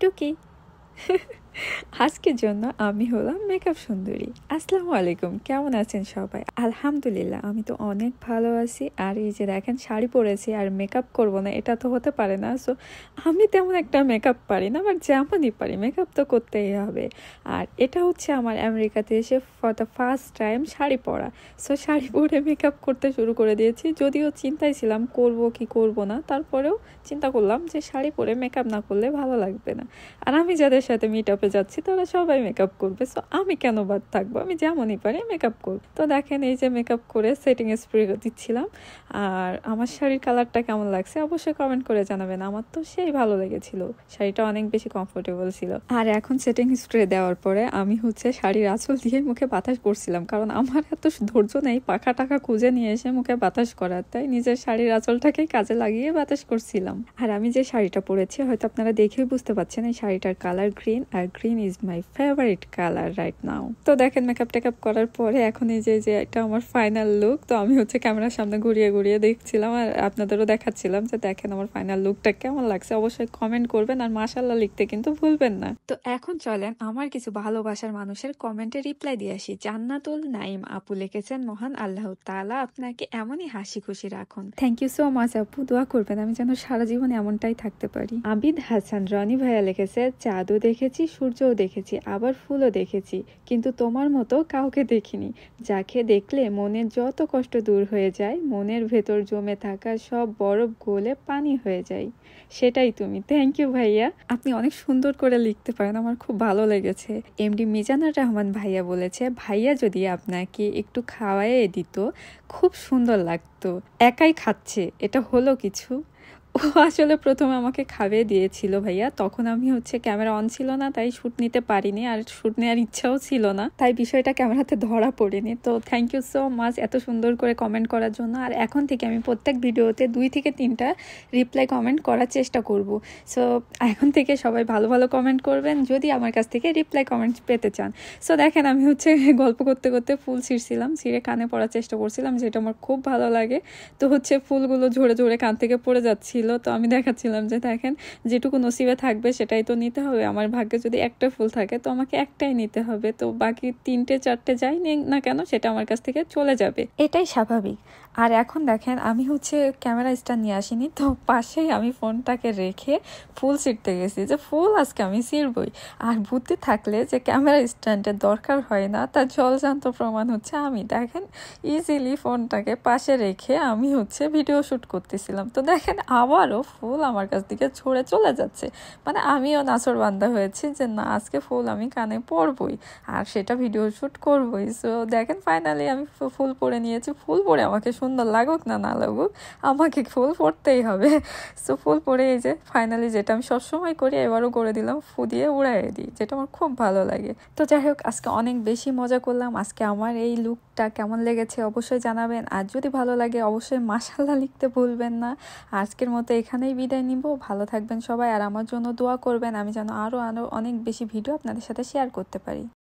টুকি। আজকের জন্য আমি হলাম মেকআপ সুন্দরী। আসসালামু আলাইকুম, কেমন আছেন সবাই? আলহামদুলিল্লাহ, আমি তো অনেক ভালো আছি। আর এই যে দেখেন, শাড়ি পরেছি আর মেকআপ করব না এটা তো হতে পারে না। সো আমি তেমন একটা মেকআপ পারি না, বাট যেমনই পারি মেকআপ তো করতেই হবে। আর এটা হচ্ছে আমার আমেরিকাতে এসে for the first time sari পরা। সো শাড়ি পরে মেকআপ করতে শুরু করে দিয়েছি, যদিও চিন্তায় ছিলাম করব কি করব না, তারপরেও চিন্তা করলাম যে শাড়ি পরে মেকআপ না করলে ভালো লাগবে না। আর আমি যাদের সাথে মিট আপে যাচ্ছি তারা সবাই মেকআপ করবে, সো আমি কেন বাদ থাকবো, আমি যেমনই পারি মেকআপ করব। তো দেখেন, এই যে মেকআপ করে সেটিং স্প্রে দিচ্ছিলাম। আর আমার শাড়ির কালারটা কেমন লাগছে অবশ্যই কমেন্ট করে জানাবেন। আমার তো সেই ভালো লেগেছিল, শাড়িটা অনেক বেশি কমফোর্টেবল ছিল। আর এখন সেটিং স্প্রে দেওয়ার পরে আমি হচ্ছে শাড়ির আঁচল দিয়ে মুখে বাতাস করছিলাম, কারণ আমার এত ধৈর্য নেই পাখা টাকা খুঁজে নিয়ে এসে মুখে বাতাস করার, তাই নিজের শাড়ির আঁচলটাকেই কাজে লাগিয়ে বাতাস করছিলাম। আর আমি যে শাড়িটা পরেছি হয়তো আপনারা দেখেই বুঝতে পারছেন, এই শাড়িটার কালার গ্রিন, আর green is my favourite colour right now. তো দেখেন, মেকআপ টেকআপ করার পরে এখন এই যে এটা আমার ফাইনাল লুক। তো আমি হচ্ছে ক্যামেরার সামনে ঘুরিয়ে ঘুরিয়ে দেখছিলাম আর আপনাদেরও দেখাচ্ছিলাম যে দেখেন আমার ফাইনাল লুকটা কেমন লাগছে। অবশ্যই কমেন্ট করবেন আর মাশাআল্লাহ লিখতে কিন্তু ভুলবেন না। তো এখন চলেন আমার কিছু ভালোবাসার মানুষের কমেন্টে রিপ্লাই দিয়ে আসি। জান্নাতুল নাইম আপু লিখেছেন, মহান আল্লাহ তাআলা আপনাকে এমনই হাসি খুশি রাখুন। থ্যাংক ইউ সো মাচ আপু, দোয়া করবেন আমি যেন সারা জীবন এমনটাই থাকতে পারি। আবিদ হাসান রনি ভাইয়া লিখেছে, চাঁদও দেখেছি, সূর্যও দেখেছি, আবার ফুলও দেখেছি, কিন্তু তোমার মতো কাউকে দেখিনি, যাকে দেখলে মনের যত কষ্ট দূর হয়ে যায়, মনের ভেতর জমে থাকা সব বরফ গলে পানি হয়ে যায়, সেটাই তুমি। থ্যাংক ইউ ভাইয়া, আপনি অনেক সুন্দর করে লিখতে পারেন, আমার খুব ভালো লেগেছে। এমডি মিজানুর রহমান ভাইয়া বলেছে, ভাইয়া যদি আপনাকে একটু খাওয়াইয়ে দিত খুব সুন্দর লাগতো, একাই খাচ্ছে, এটা হলো কিছু? ও আসলে প্রথমে আমাকে খাইয়ে দিয়েছিল ভাইয়া, তখন আমি হচ্ছে ক্যামেরা অন ছিল না, তাই শুট নিতে পারিনি, আর শুট নেওয়ার ইচ্ছাও ছিল না, তাই বিষয়টা ক্যামেরাতে ধরা পড়েনি। তো থ্যাংক ইউ সো মাচ এত সুন্দর করে কমেন্ট করার জন্য। আর এখন থেকে আমি প্রত্যেক ভিডিওতে 2 থেকে 3টা রিপ্লাই কমেন্ট করার চেষ্টা করব। সো এখন থেকে সবাই ভালো ভালো কমেন্ট করবেন যদি আমার কাছ থেকে রিপ্লাই কমেন্ট পেতে চান। সো দেখেন, আমি হচ্ছে গল্প করতে করতে ফুল ছিঁড়ছিলাম, ছিঁড়ে কানে পড়ার চেষ্টা করছিলাম, যেটা আমার খুব ভালো লাগে। তো হচ্ছে ফুলগুলো ঝরে ঝরে কান থেকে পড়ে যাচ্ছিল, তো আমি দেখাচ্ছিলাম যে দেখেন, যেটুকু নসিবে থাকবে সেটাই তো নিতে হবে। আমার ভাগ্যে যদি একটা ফুল থাকে তো আমাকে একটাই নিতে হবে, তো বাকি 3টে 4টে যাই না কেন সেটা আমার কাছ থেকে চলে যাবে, এটাই স্বাভাবিক। আর এখন দেখেন, আমি হচ্ছে ক্যামেরা স্ট্যান্ড নিয়ে আসিনি, তো পাশেই আমি ফোনটাকে রেখে ফুল ছিঁড়তে গেছি, যে ফুল আজকে আমি ছিঁড়বই। আর বুদ্ধি থাকলে যে ক্যামেরা স্ট্যান্ডের দরকার হয় না তার জলজান্ত প্রমাণ হচ্ছে আমি। দেখেন, ইজিলি ফোনটাকে পাশে রেখে আমি হচ্ছে ভিডিও শ্যুট করতেছিলাম, তো দেখেন আবারও ফুল আমার কাছ থেকে ছুঁড়ে চলে যাচ্ছে। মানে আমিও নাছর বান্দা হয়েছি যে না, আজকে ফুল আমি কানে পরবই আর সেটা ভিডিও শ্যুট করবই। সো দেখেন, ফাইনালি আমি ফুল পরে নিয়েছি। ফুল পরে আমাকে সুন্দর লাগুক না না লাগুক, আমাকে ফুল পরতেই হবে। সো ফুল পরে এই যে ফাইনালি যেটা আমি সবসময় করি এবারও করে দিলাম, ফু দিয়ে উড়াইয়ে দিই, যেটা আমার খুব ভালো লাগে। তো যাই হোক, আজকে অনেক বেশি মজা করলাম। আজকে আমার এই লুকটা কেমন লেগেছে অবশ্যই জানাবেন, আর যদি ভালো লাগে অবশ্যই মাশাআল্লাহ লিখতে ভুলবেন না। আজকের মতো এখানেই বিদায় নিব, ভালো থাকবেন সবাই, আর আমার জন্য দোয়া করবেন আমি যেন আরো অনেক বেশি ভিডিও আপনাদের সাথে শেয়ার করতে পারি।